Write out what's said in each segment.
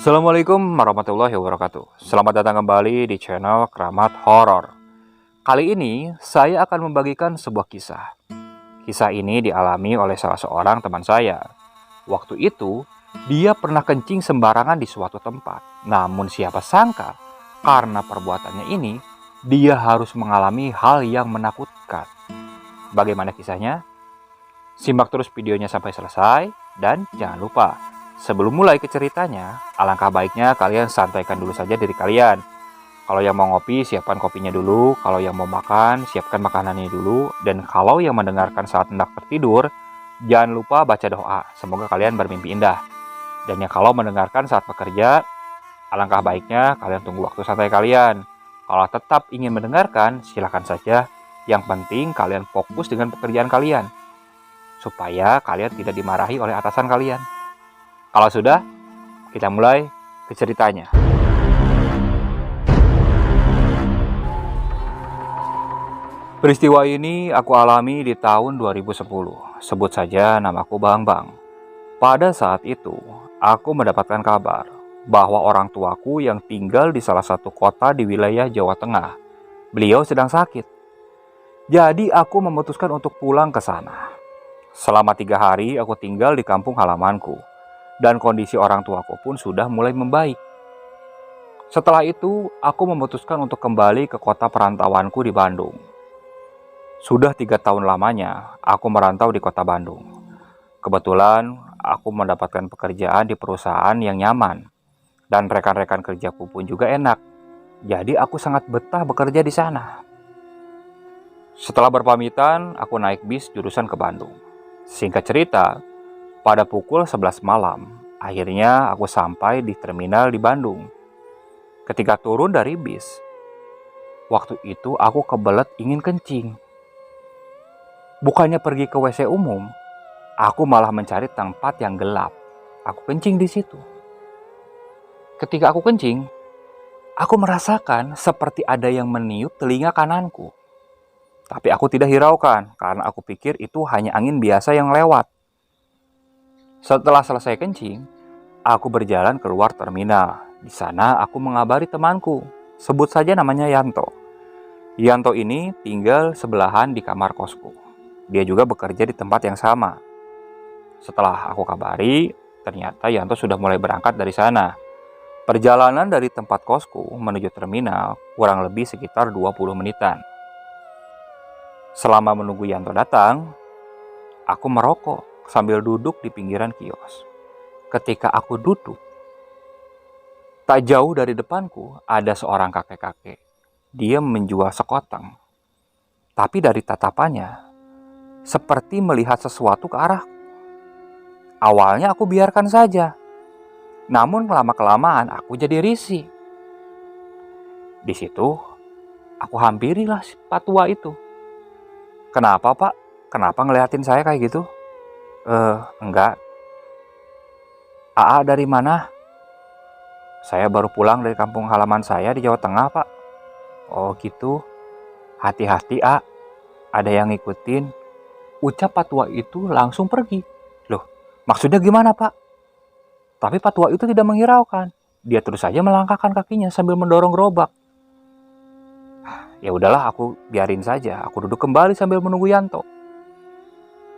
Assalamualaikum warahmatullahi wabarakatuh. Selamat datang kembali di channel Keramat Horor. Kali ini saya akan membagikan sebuah kisah. Kisah ini dialami oleh salah seorang teman saya. Waktu itu dia pernah kencing sembarangan di suatu tempat. Namun siapa sangka karena perbuatannya ini dia harus mengalami hal yang menakutkan. Bagaimana kisahnya? Simak terus videonya sampai selesai dan jangan lupa, sebelum mulai ke ceritanya, alangkah baiknya kalian santaikan dulu saja diri kalian. Kalau yang mau ngopi, siapkan kopinya dulu. Kalau yang mau makan, siapkan makanannya dulu. Dan kalau yang mendengarkan saat hendak tertidur, jangan lupa baca doa. Semoga kalian bermimpi indah. Dan yang kalau mendengarkan saat bekerja, alangkah baiknya kalian tunggu waktu santai kalian. Kalau tetap ingin mendengarkan, silakan saja. Yang penting kalian fokus dengan pekerjaan kalian, supaya kalian tidak dimarahi oleh atasan kalian. Kalau sudah, kita mulai ke ceritanya. Peristiwa ini aku alami di tahun 2010. Sebut saja namaku Bambang. Pada saat itu, aku mendapatkan kabar bahwa orang tuaku yang tinggal di salah satu kota di wilayah Jawa Tengah, beliau sedang sakit. Jadi aku memutuskan untuk pulang ke sana. Selama 3 hari aku tinggal di kampung halamanku. Dan kondisi orang tuaku pun sudah mulai membaik. Setelah itu, aku memutuskan untuk kembali ke kota perantauanku di Bandung. Sudah 3 tahun lamanya, aku merantau di kota Bandung. Kebetulan, aku mendapatkan pekerjaan di perusahaan yang nyaman. Dan rekan-rekan kerjaku pun juga enak. Jadi aku sangat betah bekerja di sana. Setelah berpamitan, aku naik bis jurusan ke Bandung. Singkat cerita, pada pukul 11 malam, akhirnya aku sampai di terminal di Bandung. Ketika turun dari bis, waktu itu aku kebelet ingin kencing. Bukannya pergi ke WC umum, aku malah mencari tempat yang gelap. Aku kencing di situ. Ketika aku kencing, aku merasakan seperti ada yang meniup telinga kananku. Tapi aku tidak hiraukan karena aku pikir itu hanya angin biasa yang lewat. Setelah selesai kencing, aku berjalan keluar terminal. Di sana aku mengabari temanku, sebut saja namanya Yanto. Yanto ini tinggal sebelahan di kamar kosku. Dia juga bekerja di tempat yang sama. Setelah aku kabari, ternyata Yanto sudah mulai berangkat dari sana. Perjalanan dari tempat kosku menuju terminal kurang lebih sekitar 20 menitan. Selama menunggu Yanto datang, aku merokok sambil duduk di pinggiran kios. Ketika aku duduk, tak jauh dari depanku ada seorang kakek-kakek. Dia menjual sekoteng. Tapi dari tatapannya, seperti melihat sesuatu ke arahku. Awalnya aku biarkan saja. Namun lama-kelamaan aku jadi risih. Di situ, aku hampirilah si Pak tua itu. Kenapa Pak? Kenapa ngeliatin saya kayak gitu? Enggak. AA dari mana? Saya baru pulang dari kampung halaman saya di Jawa Tengah, Pak. Oh gitu. Hati-hati, A. Ada yang ngikutin. Ucap Pak tua itu langsung pergi. Loh, maksudnya gimana, Pak? Tapi Pak tua itu tidak menghiraukan. Dia terus saja melangkahkan kakinya sambil mendorong gerobak. Ya udahlah, aku biarin saja. Aku duduk kembali sambil menunggu Yanto.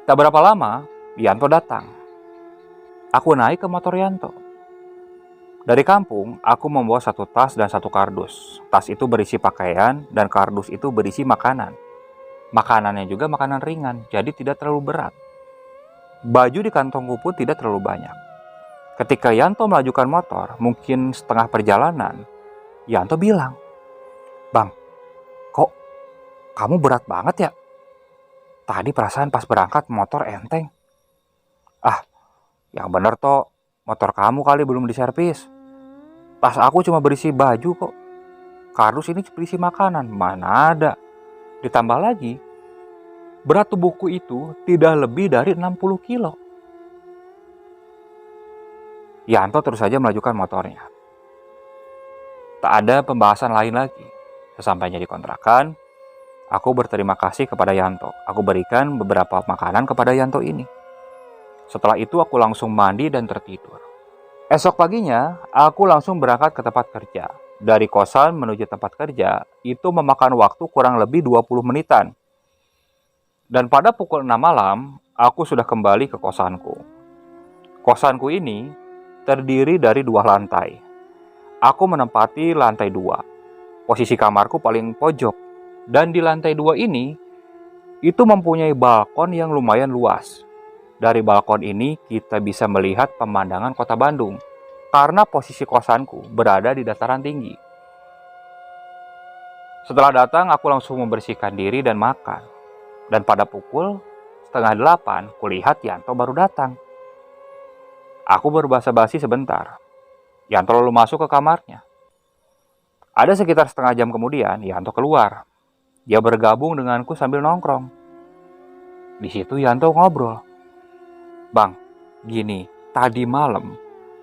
Tak berapa lama, Yanto datang. Aku naik ke motor Yanto. Dari kampung, aku membawa 1 tas dan 1 kardus. Tas itu berisi pakaian dan kardus itu berisi makanan. Makanannya juga makanan ringan, jadi tidak terlalu berat. Baju di kantongku pun tidak terlalu banyak. Ketika Yanto melajukan motor, mungkin setengah perjalanan, Yanto bilang, "Bang, kok kamu berat banget ya? Tadi perasaan pas berangkat motor enteng." "Ah, yang bener toh, motor kamu kali belum diservis. Tas aku cuma berisi baju kok. Kardus ini berisi makanan, mana ada. Ditambah lagi, berat tubuhku itu tidak lebih dari 60 kilo. Yanto terus saja melajukan motornya. Tak ada pembahasan lain lagi. Sesampainya di kontrakan, aku berterima kasih kepada Yanto. Aku berikan beberapa makanan kepada Yanto ini. Setelah itu aku langsung mandi dan tertidur. Esok paginya, aku langsung berangkat ke tempat kerja. Dari kosan menuju tempat kerja, itu memakan waktu kurang lebih 20 menitan. Dan pada pukul 6 malam, aku sudah kembali ke kosanku. Kosanku ini terdiri dari 2 lantai. Aku menempati lantai 2. Posisi kamarku paling pojok. Dan di lantai 2 ini, itu mempunyai balkon yang lumayan luas. Dari balkon ini kita bisa melihat pemandangan kota Bandung. Karena posisi kosanku berada di dataran tinggi. Setelah datang, aku langsung membersihkan diri dan makan. Dan pada pukul 7:30, kulihat Yanto baru datang. Aku berbasa-basi sebentar. Yanto lalu masuk ke kamarnya. Ada sekitar setengah jam kemudian, Yanto keluar. Dia bergabung denganku sambil nongkrong. Di situ Yanto ngobrol. Bang, gini, tadi malam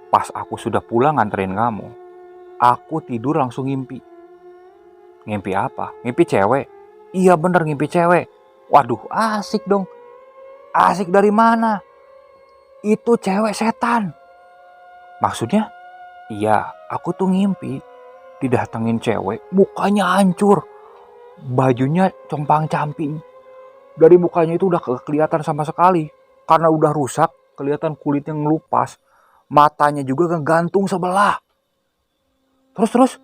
pas aku sudah pulang nganterin kamu, aku tidur langsung ngimpi. Ngimpi apa? Ngimpi cewek? Iya bener, ngimpi cewek. Waduh, asik dong. Asik dari mana? Itu cewek setan. Maksudnya? Iya, aku tuh ngimpi didatengin cewek, mukanya hancur, bajunya compang-camping. Dari mukanya itu udah kelihatan sama sekali, karena udah rusak, kelihatan kulitnya ngelupas, matanya juga ngegantung sebelah. Terus,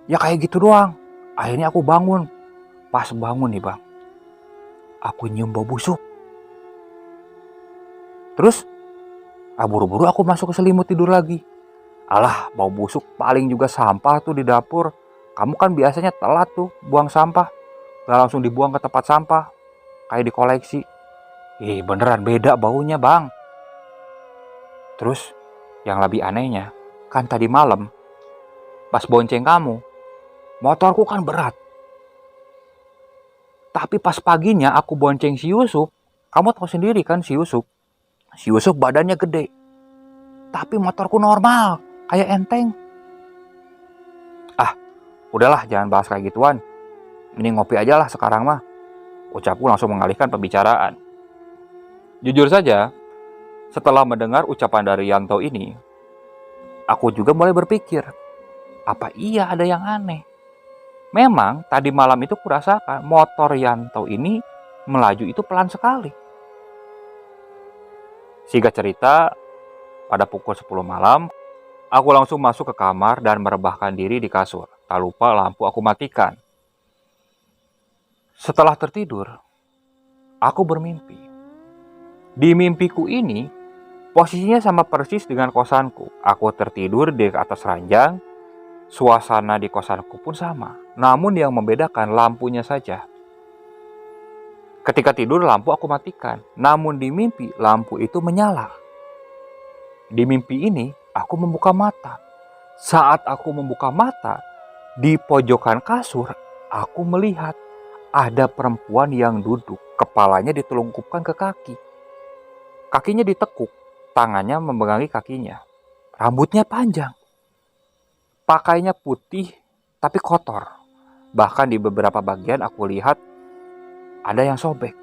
ya kayak gitu doang. Akhirnya aku bangun. Pas bangun nih bang, aku nyium bau busuk. Terus, buru-buru aku masuk ke selimut tidur lagi. Alah, bau busuk paling juga sampah tuh di dapur. Kamu kan biasanya telat tuh buang sampah. Gak langsung dibuang ke tempat sampah. Kayak dikoleksi. Beneran beda baunya bang. Terus, yang lebih anehnya, kan tadi malam, pas bonceng kamu, motorku kan berat. Tapi pas paginya aku bonceng si Yusuf, kamu tahu sendiri kan si Yusuf. Si Yusuf badannya gede. Tapi motorku normal, kayak enteng. Udahlah, jangan bahas kayak gituan. Ini ngopi aja lah sekarang mah. Ucapku langsung mengalihkan pembicaraan. Jujur saja, setelah mendengar ucapan dari Yanto ini, aku juga mulai berpikir, apa iya ada yang aneh? Memang tadi malam itu kurasakan motor Yanto ini melaju itu pelan sekali. Singkat cerita, pada pukul 10 malam, aku langsung masuk ke kamar dan merebahkan diri di kasur. Tak lupa lampu aku matikan. Setelah tertidur, aku bermimpi. Di mimpiku ini, posisinya sama persis dengan kosanku. Aku tertidur di atas ranjang, suasana di kosanku pun sama. Namun yang membedakan lampunya saja. Ketika tidur lampu aku matikan, namun di mimpi lampu itu menyala. Di mimpi ini aku membuka mata. Saat aku membuka mata, di pojokan kasur aku melihat ada perempuan yang duduk, kepalanya ditelungkupkan ke kaki. Kakinya ditekuk, tangannya memegangi kakinya. Rambutnya panjang. Pakainya putih tapi kotor. Bahkan di beberapa bagian aku lihat ada yang sobek.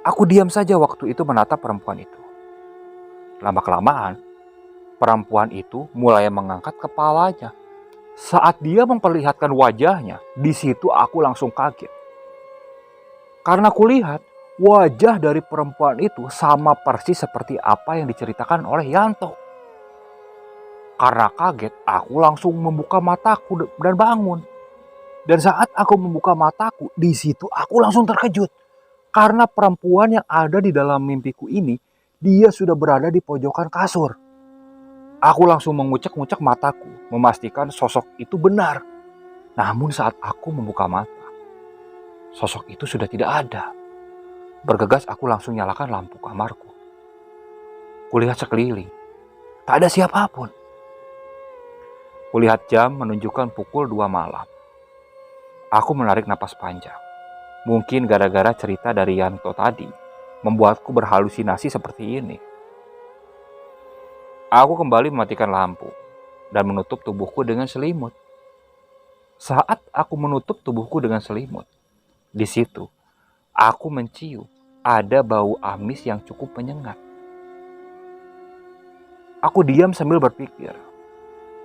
Aku diam saja waktu itu menatap perempuan itu. Lama-kelamaan, perempuan itu mulai mengangkat kepalanya. Saat dia memperlihatkan wajahnya, di situ aku langsung kaget. Karena kulihat wajah dari perempuan itu sama persis seperti apa yang diceritakan oleh Yanto. Karena kaget, aku langsung membuka mataku dan bangun. Dan saat aku membuka mataku, di situ aku langsung terkejut. Karena perempuan yang ada di dalam mimpiku ini, dia sudah berada di pojokan kasur. Aku langsung mengucek-ngucek mataku, memastikan sosok itu benar. Namun saat aku membuka mata, sosok itu sudah tidak ada. Bergegas aku langsung nyalakan lampu kamarku. Kulihat sekeliling, tak ada siapapun. Kulihat jam menunjukkan pukul 2 malam. Aku menarik napas panjang. Mungkin gara-gara cerita dari Yanto tadi, membuatku berhalusinasi seperti ini. Aku kembali mematikan lampu dan menutup tubuhku dengan selimut. Saat aku menutup tubuhku dengan selimut, di situ aku mencium ada bau amis yang cukup menyengat. Aku diam sambil berpikir,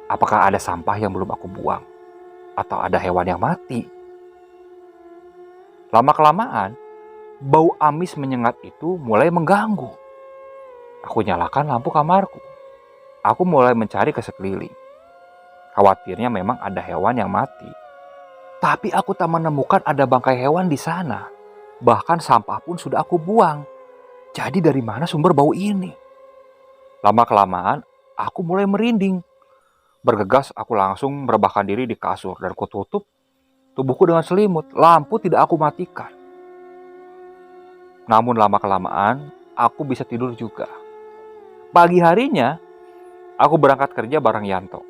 apakah ada sampah yang belum aku buang? Atau ada hewan yang mati? Lama-kelamaan, bau amis menyengat itu mulai mengganggu. Aku nyalakan lampu kamarku. Aku mulai mencari ke sekeliling. Khawatirnya memang ada hewan yang mati. Tapi aku tak menemukan ada bangkai hewan di sana. Bahkan sampah pun sudah aku buang. Jadi dari mana sumber bau ini? Lama-kelamaan, aku mulai merinding. Bergegas, aku langsung merebahkan diri di kasur dan kututup tubuhku dengan selimut. Lampu tidak aku matikan. Namun lama-kelamaan, aku bisa tidur juga. Pagi harinya, aku berangkat kerja bareng Yanto.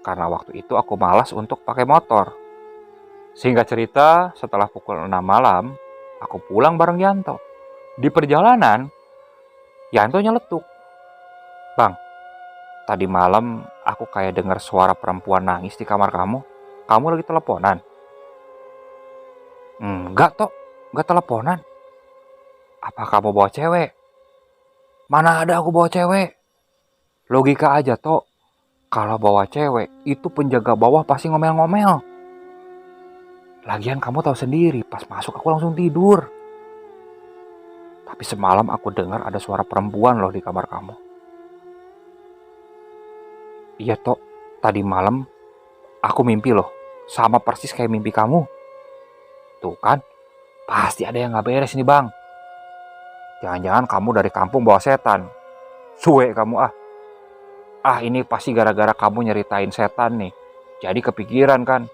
Karena waktu itu aku malas untuk pakai motor. Singkat cerita, setelah pukul 6 malam, aku pulang bareng Yanto. Di perjalanan, Yanto nyeletuk. Bang, tadi malam aku kayak dengar suara perempuan nangis di kamar kamu. Kamu lagi teleponan? Enggak, Tok. Enggak teleponan. Apa kamu bawa cewek? Mana ada aku bawa cewek? Logika aja, Tok. Kalau bawa cewek, itu penjaga bawah pasti ngomel-ngomel. Lagian kamu tahu sendiri, pas masuk aku langsung tidur. Tapi semalam aku dengar ada suara perempuan loh di kamar kamu. Iya, Tok. Tadi malam aku mimpi loh. Sama persis kayak mimpi kamu. Tuh kan, pasti ada yang gak beres nih, Bang. Jangan-jangan kamu dari kampung bawa setan. Suwe kamu ah. Ini pasti gara-gara kamu nyeritain setan nih. Jadi kepikiran kan.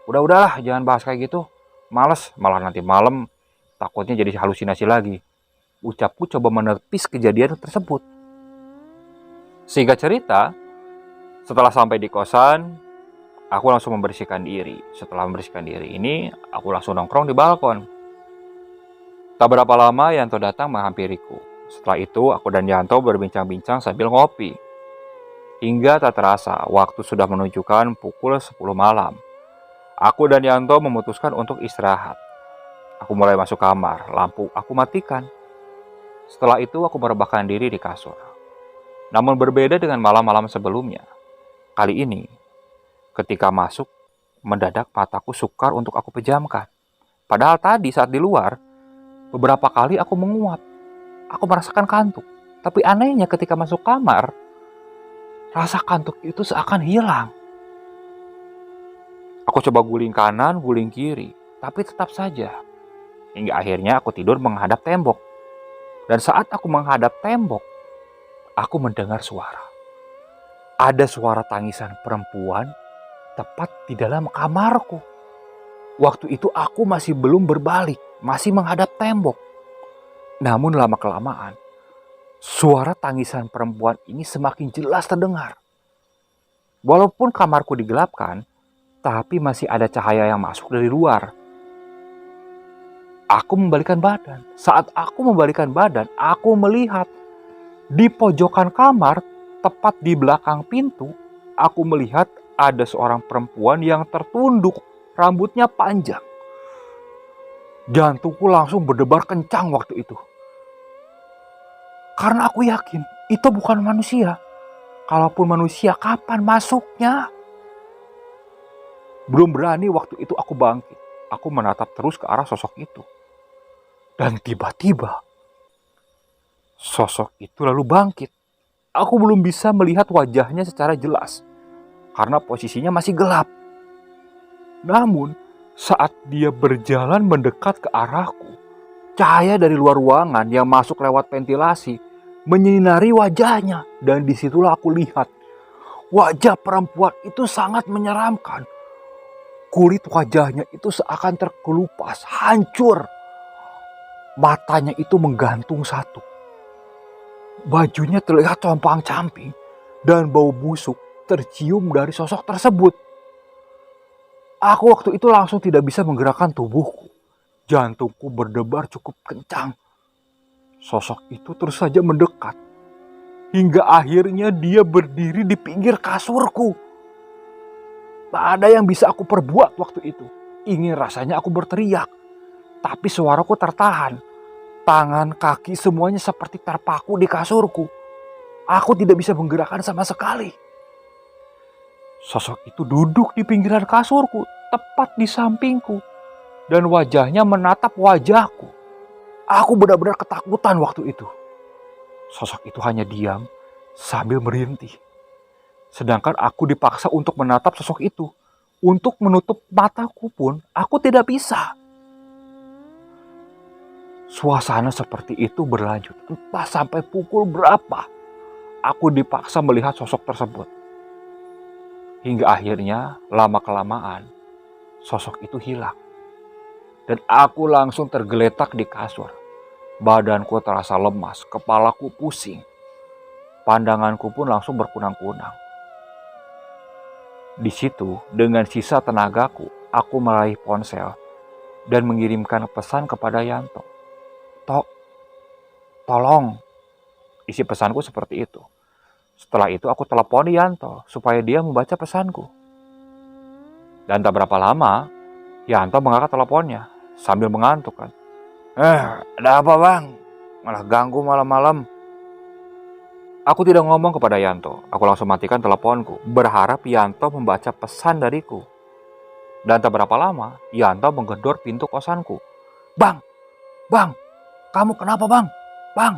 Udahlah, jangan bahas kayak gitu. Males, malah nanti malam takutnya jadi halusinasi lagi. Ucapku coba menepis kejadian tersebut. Singkat cerita, setelah sampai di kosan, aku langsung membersihkan diri. Setelah membersihkan diri ini, aku langsung nongkrong di balkon. Tak berapa lama Yanto datang menghampiriku. Setelah itu, aku dan Yanto berbincang-bincang sambil ngopi. Hingga tak terasa, waktu sudah menunjukkan pukul 10 malam. Aku dan Yanto memutuskan untuk istirahat. Aku mulai masuk kamar, lampu aku matikan. Setelah itu aku merebahkan diri di kasur. Namun berbeda dengan malam-malam sebelumnya. Kali ini, ketika masuk, mendadak mataku sukar untuk aku pejamkan. Padahal tadi saat di luar, beberapa kali aku menguap. Aku merasakan kantuk. Tapi anehnya ketika masuk kamar, rasa kantuk itu seakan hilang. Aku coba guling kanan, guling kiri, tapi tetap saja. Hingga akhirnya aku tidur menghadap tembok. Dan saat aku menghadap tembok, aku mendengar suara. Ada suara tangisan perempuan tepat di dalam kamarku. Waktu itu aku masih belum berbalik, masih menghadap tembok. Namun lama-kelamaan, suara tangisan perempuan ini semakin jelas terdengar. Walaupun kamarku digelapkan, tapi masih ada cahaya yang masuk dari luar. Aku membalikkan badan. Saat aku membalikkan badan, aku melihat di pojokan kamar, tepat di belakang pintu, aku melihat ada seorang perempuan yang tertunduk, rambutnya panjang. Jantungku langsung berdebar kencang waktu itu. Karena aku yakin itu bukan manusia. Kalaupun manusia, kapan masuknya? Belum berani waktu itu aku bangkit. Aku menatap terus ke arah sosok itu. Dan tiba-tiba, sosok itu lalu bangkit. Aku belum bisa melihat wajahnya secara jelas. Karena posisinya masih gelap. Namun, saat dia berjalan mendekat ke arahku, cahaya dari luar ruangan yang masuk lewat ventilasi menyinari wajahnya. Dan disitulah aku lihat wajah perempuan itu sangat menyeramkan. Kulit wajahnya itu seakan terkelupas, hancur. Matanya itu menggantung satu. Bajunya terlihat compang-camping dan bau busuk tercium dari sosok tersebut. Aku waktu itu langsung tidak bisa menggerakkan tubuhku. Jantungku berdebar cukup kencang. Sosok itu terus saja mendekat. Hingga akhirnya dia berdiri di pinggir kasurku. Tak ada yang bisa aku perbuat waktu itu. Ingin rasanya aku berteriak. Tapi suaraku tertahan. Tangan, kaki semuanya seperti terpaku di kasurku. Aku tidak bisa menggerakkan sama sekali. Sosok itu duduk di pinggiran kasurku, tepat di sampingku, dan wajahnya menatap wajahku. Aku benar-benar ketakutan waktu itu. Sosok itu hanya diam sambil merintih. Sedangkan aku dipaksa untuk menatap sosok itu. Untuk menutup mataku pun, aku tidak bisa. Suasana seperti itu berlanjut. Entah sampai pukul berapa, aku dipaksa melihat sosok tersebut. Hingga akhirnya, lama-kelamaan, sosok itu hilang. Dan aku langsung tergeletak di kasur. Badanku terasa lemas, kepalaku pusing. Pandanganku pun langsung berkunang-kunang. Di situ, dengan sisa tenagaku, aku meraih ponsel dan mengirimkan pesan kepada Yanto. Tolong. Isi pesanku seperti itu. Setelah itu aku telepon Yanto supaya dia membaca pesanku. Dan tak berapa lama, Yanto mengangkat teleponnya sambil mengantuk kan. Ada apa bang? Malah ganggu malam-malam. Aku tidak ngomong kepada Yanto. Aku langsung matikan teleponku, berharap Yanto membaca pesan dariku. Dan tak berapa lama, Yanto menggedor pintu kosanku. Bang, kamu kenapa bang? Bang.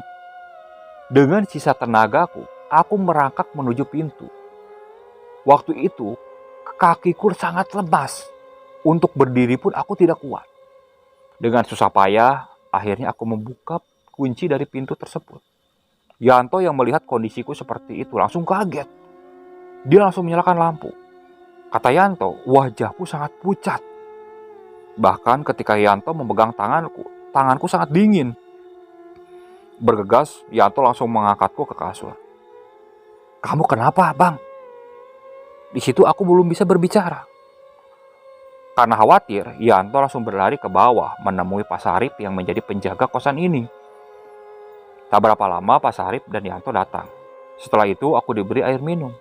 Dengan sisa tenagaku, aku merangkak menuju pintu. Waktu itu, kakiku sangat lemas. Untuk berdiri pun aku tidak kuat. Dengan susah payah, akhirnya aku membuka kunci dari pintu tersebut. Yanto yang melihat kondisiku seperti itu langsung kaget. Dia langsung menyalakan lampu. Kata Yanto, wajahku sangat pucat. Bahkan ketika Yanto memegang tanganku sangat dingin. Bergegas, Yanto langsung mengangkatku ke kasur. Kamu kenapa, bang? Di situ aku belum bisa berbicara. Karena khawatir, Yanto langsung berlari ke bawah menemui Pak Sarip yang menjadi penjaga kosan ini. Tak berapa lama Pak Sarip dan Yanto datang. Setelah itu aku diberi air minum.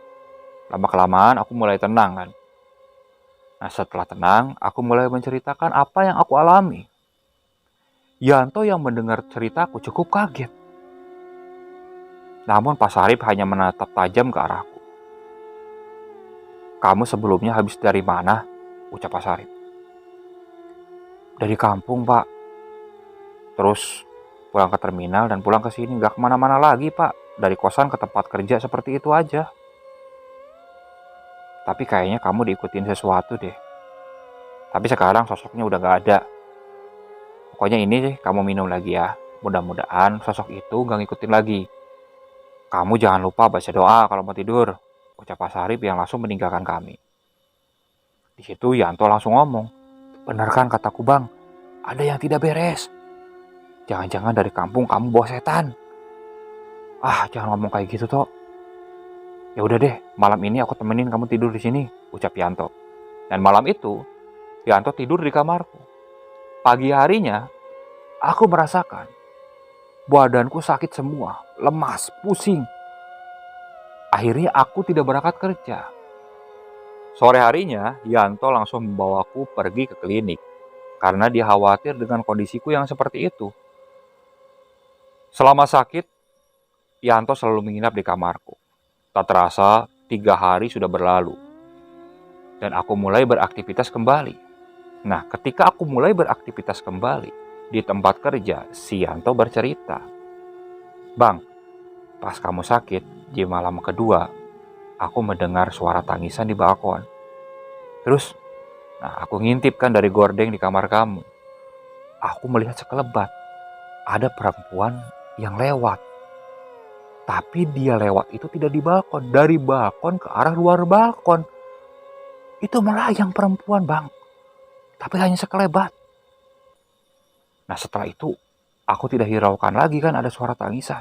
Lama-kelamaan aku mulai tenang kan. Nah setelah tenang, aku mulai menceritakan apa yang aku alami. Yanto yang mendengar ceritaku cukup kaget. Namun Pak Sarip hanya menatap tajam ke arahku. Kamu sebelumnya habis dari mana? Ucap Pak Sarip. Dari kampung pak. Terus pulang ke terminal dan pulang ke sini, gak kemana-mana lagi pak. Dari kosan ke tempat kerja seperti itu aja. Tapi kayaknya kamu diikutin sesuatu deh. Tapi sekarang sosoknya udah gak ada. Pokoknya ini deh, kamu minum lagi ya. Mudah-mudahan sosok itu gak ngikutin lagi. Kamu jangan lupa baca doa kalau mau tidur, ucap Pak Sarip yang langsung meninggalkan kami. Di situ Yanto langsung ngomong, benar kan kataku bang, ada yang tidak beres. Jangan-jangan dari kampung kamu bawa setan. Jangan ngomong kayak gitu toh. Ya udah deh, malam ini aku temenin kamu tidur di sini, ucap Yanto. Dan malam itu, Yanto tidur di kamarku. Pagi harinya, aku merasakan badanku sakit semua, lemas, pusing. Akhirnya aku tidak berangkat kerja. Sore harinya, Yanto langsung membawaku pergi ke klinik karena dia khawatir dengan kondisiku yang seperti itu. Selama sakit, Yanto selalu menginap di kamarku. Tak terasa, 3 hari sudah berlalu. Dan aku mulai beraktivitas kembali. Nah, ketika aku mulai beraktivitas kembali, di tempat kerja, si Yanto bercerita. Bang, pas kamu sakit, di malam kedua, aku mendengar suara tangisan di balkon. Terus, aku ngintip kan dari gordeng di kamar kamu. Aku melihat sekelebat, ada perempuan yang lewat. Tapi dia lewat itu tidak di balkon, dari balkon ke arah luar balkon. Itu melayang perempuan bang, tapi hanya sekelebat. Nah setelah itu, aku tidak hiraukan lagi kan ada suara tangisan.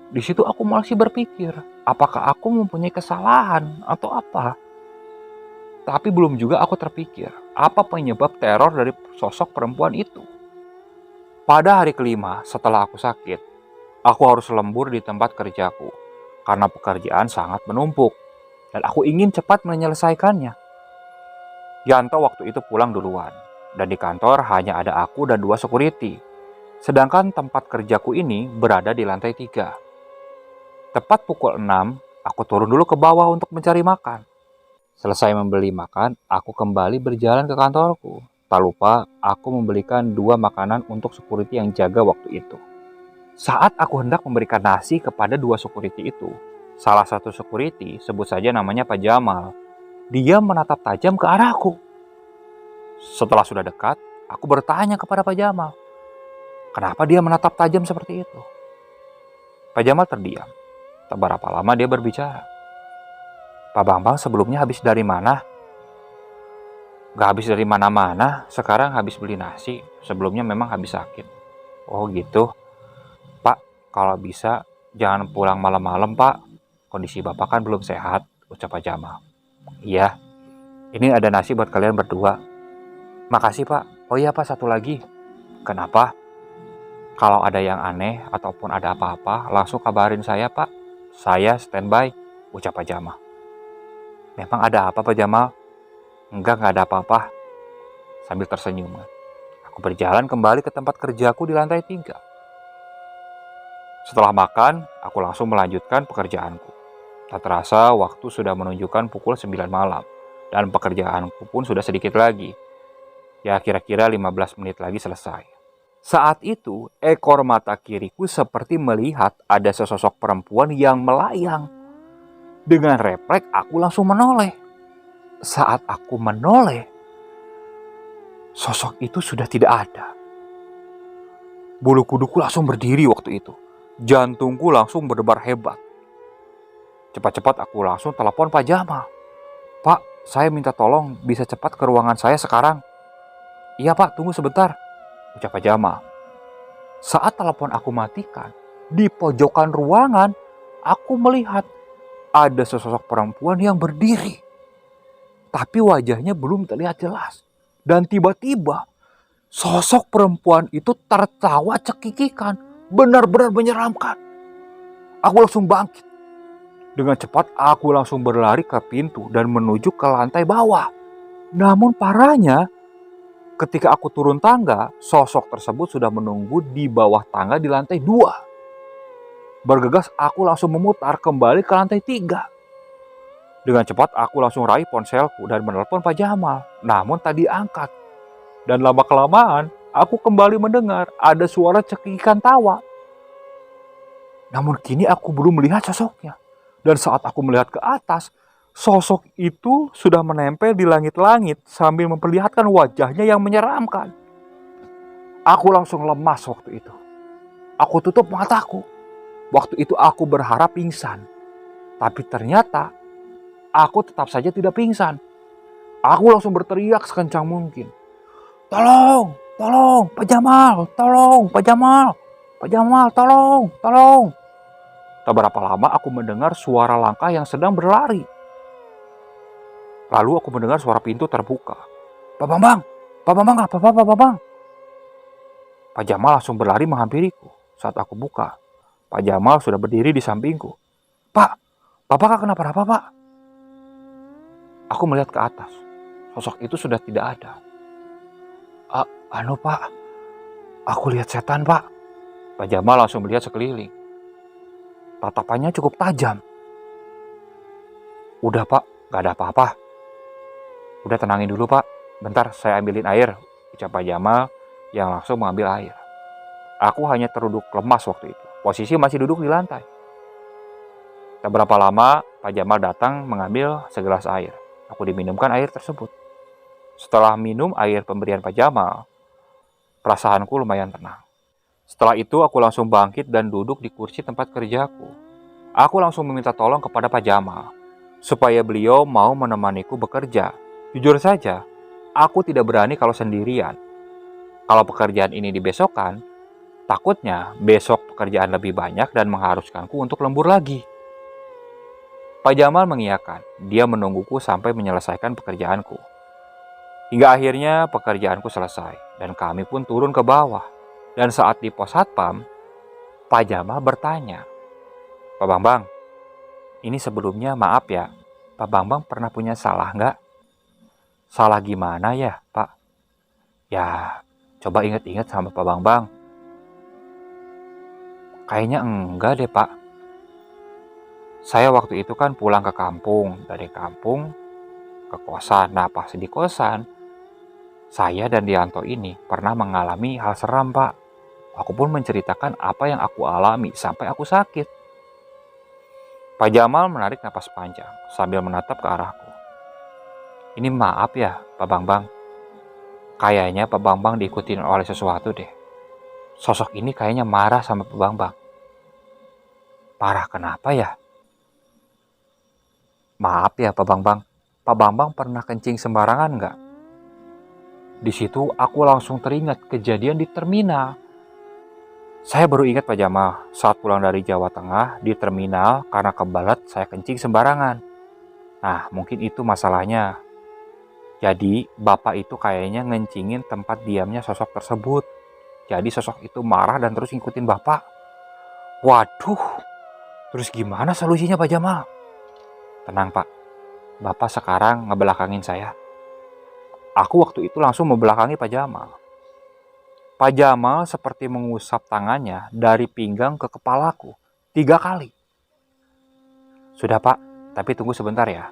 Di situ aku masih berpikir, apakah aku mempunyai kesalahan atau apa? Tapi belum juga aku terpikir, apa penyebab teror dari sosok perempuan itu. Pada hari kelima setelah aku sakit, aku harus lembur di tempat kerjaku karena pekerjaan sangat menumpuk dan aku ingin cepat menyelesaikannya. Yanto waktu itu pulang duluan dan di kantor hanya ada aku dan 2 security. Sedangkan tempat kerjaku ini berada di lantai 3. Tepat pukul 6, aku turun dulu ke bawah untuk mencari makan. Selesai membeli makan, aku kembali berjalan ke kantorku. Tak lupa, aku membelikan 2 makanan untuk security yang jaga waktu itu. Saat aku hendak memberikan nasi kepada 2 security itu, salah satu security, sebut saja namanya Pak Jamal, dia menatap tajam ke arahku. Setelah sudah dekat, aku bertanya kepada Pak Jamal, kenapa dia menatap tajam seperti itu? Pak Jamal terdiam. Tak berapa lama dia berbicara. Pak Bambang sebelumnya habis dari mana? Gak habis dari mana-mana, sekarang habis beli nasi. Sebelumnya memang habis sakit. Oh gitu. Pak, kalau bisa jangan pulang malam-malam, Pak. Kondisi Bapak kan belum sehat, ucap Pak Jamal. Iya, ini ada nasi buat kalian berdua. Makasih, Pak. Oh iya, Pak, satu lagi. Kenapa? Kalau ada yang aneh ataupun ada apa-apa, langsung kabarin saya, Pak. Saya standby, ucap Pak Jamal. Memang ada apa, Pak Jamal? Enggak ada apa-apa. Sambil tersenyum. Aku berjalan kembali ke tempat kerjaku di lantai 3. Setelah makan, aku langsung melanjutkan pekerjaanku. Tak terasa waktu sudah menunjukkan pukul 9 malam. Dan pekerjaanku pun sudah sedikit lagi. Ya kira-kira 15 menit lagi selesai. Saat itu, ekor mata kiriku seperti melihat ada sesosok perempuan yang melayang. Dengan refleks, aku langsung menoleh. Saat aku menoleh, sosok itu sudah tidak ada. Bulu kuduku langsung berdiri waktu itu. Jantungku langsung berdebar hebat. Cepat-cepat aku langsung telepon Pak Jamal. Pak, saya minta tolong bisa cepat ke ruangan saya sekarang. Iya Pak, tunggu sebentar, ucap Pak Jamal. Saat telepon aku matikan, di pojokan ruangan, aku melihat ada sesosok perempuan yang berdiri. Tapi wajahnya belum terlihat jelas. Dan tiba-tiba, sosok perempuan itu tertawa cekikikan. Benar-benar menyeramkan. Aku langsung bangkit. Dengan cepat, aku langsung berlari ke pintu dan menuju ke lantai bawah. Namun parahnya, ketika aku turun tangga, sosok tersebut sudah menunggu di bawah tangga di lantai 2. Bergegas, aku langsung memutar kembali ke lantai 3. Dengan cepat aku langsung raih ponselku dan menelpon Pak Jamal. Namun tak diangkat. Dan lama-kelamaan aku kembali mendengar ada suara cekikikan tawa. Namun kini aku belum melihat sosoknya. Dan saat aku melihat ke atas, sosok itu sudah menempel di langit-langit sambil memperlihatkan wajahnya yang menyeramkan. Aku langsung lemas waktu itu. Aku tutup mataku. Waktu itu aku berharap pingsan. Tapi ternyata aku tetap saja tidak pingsan. Aku langsung berteriak sekencang mungkin. Tolong, tolong, Pak Jamal, tolong, Pak Jamal, Pak Jamal, tolong, tolong. Tak berapa lama aku mendengar suara langkah yang sedang berlari. Lalu aku mendengar suara pintu terbuka. Pak Bambang, Pak Bambang, apa Pak Bambang? Pak Jamal langsung berlari menghampiriku. Saat aku buka, Pak Jamal sudah berdiri di sampingku. Pak, Bapak kenapa-napa Pak? Aku melihat ke atas. Sosok itu sudah tidak ada. Pak, aku lihat setan Pak. Pak Jamal langsung melihat sekeliling. Tatapannya cukup tajam. Udah Pak, gak ada apa-apa. Udah tenangin dulu Pak. Bentar saya ambilin air, ucap Pak Jamal yang langsung mengambil air. Aku hanya terduduk lemas waktu itu. Posisi masih duduk di lantai. Tak berapa lama Pak Jamal datang mengambil segelas air. Aku diminumkan air tersebut. Setelah minum air pemberian Pak Jamal, perasaanku lumayan tenang. Setelah itu aku langsung bangkit dan duduk di kursi tempat kerjaku. Aku langsung meminta tolong kepada Pak Jamal, supaya beliau mau menemaniku bekerja. Jujur saja, aku tidak berani kalau sendirian. Kalau pekerjaan ini dibesokkan, takutnya besok pekerjaan lebih banyak dan mengharuskanku untuk lembur lagi. Pak Jamal mengiyakan, dia menungguku sampai menyelesaikan pekerjaanku. Hingga akhirnya pekerjaanku selesai dan kami pun turun ke bawah. Dan saat di pos satpam, Pak Jamal bertanya, Pak Bambang, ini sebelumnya maaf ya, Pak Bambang pernah punya salah nggak? Salah gimana ya Pak? Ya coba ingat-ingat sama Pak Bambang. Kayaknya enggak deh Pak. Saya waktu itu kan pulang ke kampung, dari kampung ke kosan. Nah, pas di kosan, saya dan Dianto ini pernah mengalami hal seram, Pak. Aku pun menceritakan apa yang aku alami sampai aku sakit. Pak Jamal menarik napas panjang sambil menatap ke arahku. Ini maaf ya, Pak Bambang. Kayaknya Pak Bambang diikutin oleh sesuatu deh. Sosok ini kayaknya marah sama Pak Bambang. Parah kenapa ya? Maaf ya Pak Bambang. Pak Bambang pernah kencing sembarangan nggak? Di situ aku langsung teringat kejadian di terminal. Saya baru ingat Pak Jamal saat pulang dari Jawa Tengah di terminal karena kebelet saya kencing sembarangan. Nah, mungkin itu masalahnya. Jadi, Bapak itu kayaknya ngencingin tempat diamnya sosok tersebut. Jadi sosok itu marah dan terus ngikutin Bapak. Waduh, terus gimana solusinya Pak Jamal? Tenang Pak, Bapak sekarang ngebelakangin saya. Aku waktu itu langsung membelakangi Pak Jamal. Pak Jamal seperti mengusap tangannya dari pinggang ke kepalaku 3 kali. Sudah Pak, tapi tunggu sebentar ya.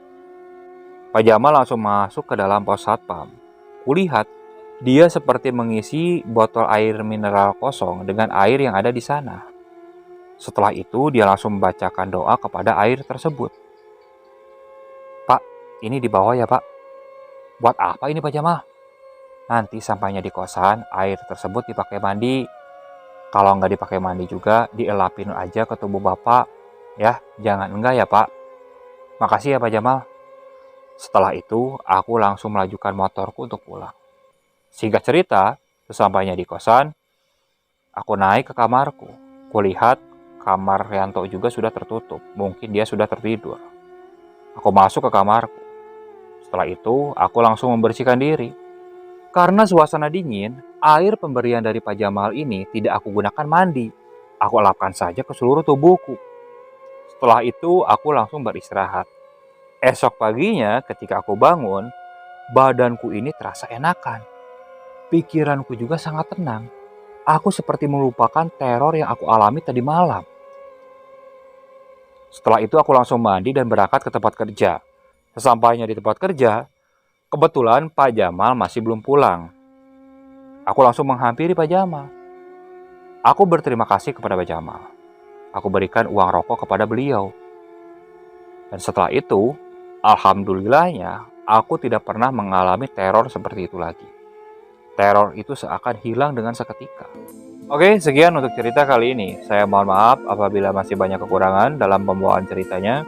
Pak Jamal langsung masuk ke dalam pos satpam. Kulihat dia seperti mengisi botol air mineral kosong dengan air yang ada di sana. Setelah itu dia langsung membacakan doa kepada air tersebut. Pak, ini di bawah ya Pak. Buat apa ini Pak Jamal? Nanti sampainya di kosan, air tersebut dipakai mandi. Kalau nggak dipakai mandi juga, dielapin aja ke tubuh Bapak. Ya, jangan enggak ya Pak. Makasih ya Pak Jamal. Setelah itu, aku langsung melajukan motorku untuk pulang. Singkat cerita, sesampainya di kosan, aku naik ke kamarku. Kulihat kamar Rianto juga sudah tertutup. Mungkin dia sudah tertidur. Aku masuk ke kamarku. Setelah itu, aku langsung membersihkan diri. Karena suasana dingin, air pemberian dari Pak Jamal ini tidak aku gunakan mandi. Aku elapkan saja ke seluruh tubuhku. Setelah itu, aku langsung beristirahat. Esok paginya, ketika aku bangun, badanku ini terasa enakan. Pikiranku juga sangat tenang. Aku seperti melupakan teror yang aku alami tadi malam. Setelah itu aku langsung mandi dan berangkat ke tempat kerja. Sesampainya di tempat kerja, kebetulan Pak Jamal masih belum pulang. Aku langsung menghampiri Pak Jamal. Aku berterima kasih kepada Pak Jamal. Aku berikan uang rokok kepada beliau. Dan setelah itu, alhamdulillahnya, aku tidak pernah mengalami teror seperti itu lagi. Teror itu seakan hilang dengan seketika. Oke, sekian untuk cerita kali ini. Saya mohon maaf apabila masih banyak kekurangan dalam pembawaan ceritanya.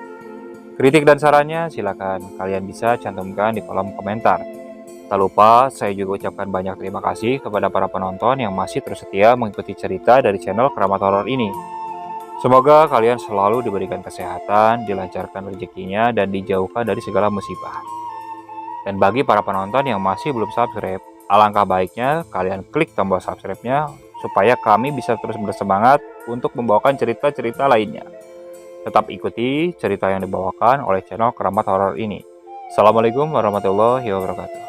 Kritik dan sarannya silakan kalian bisa cantumkan di kolom komentar. Tak lupa, saya juga ucapkan banyak terima kasih kepada para penonton yang masih terus setia mengikuti cerita dari channel Keramat Horor ini. Semoga kalian selalu diberikan kesehatan, dilancarkan rezekinya, dan dijauhkan dari segala musibah. Dan bagi para penonton yang masih belum subscribe, alangkah baiknya kalian klik tombol subscribe-nya supaya kami bisa terus bersemangat untuk membawakan cerita-cerita lainnya. Tetap ikuti cerita yang dibawakan oleh channel Keramat Horor ini. Assalamualaikum warahmatullahi wabarakatuh.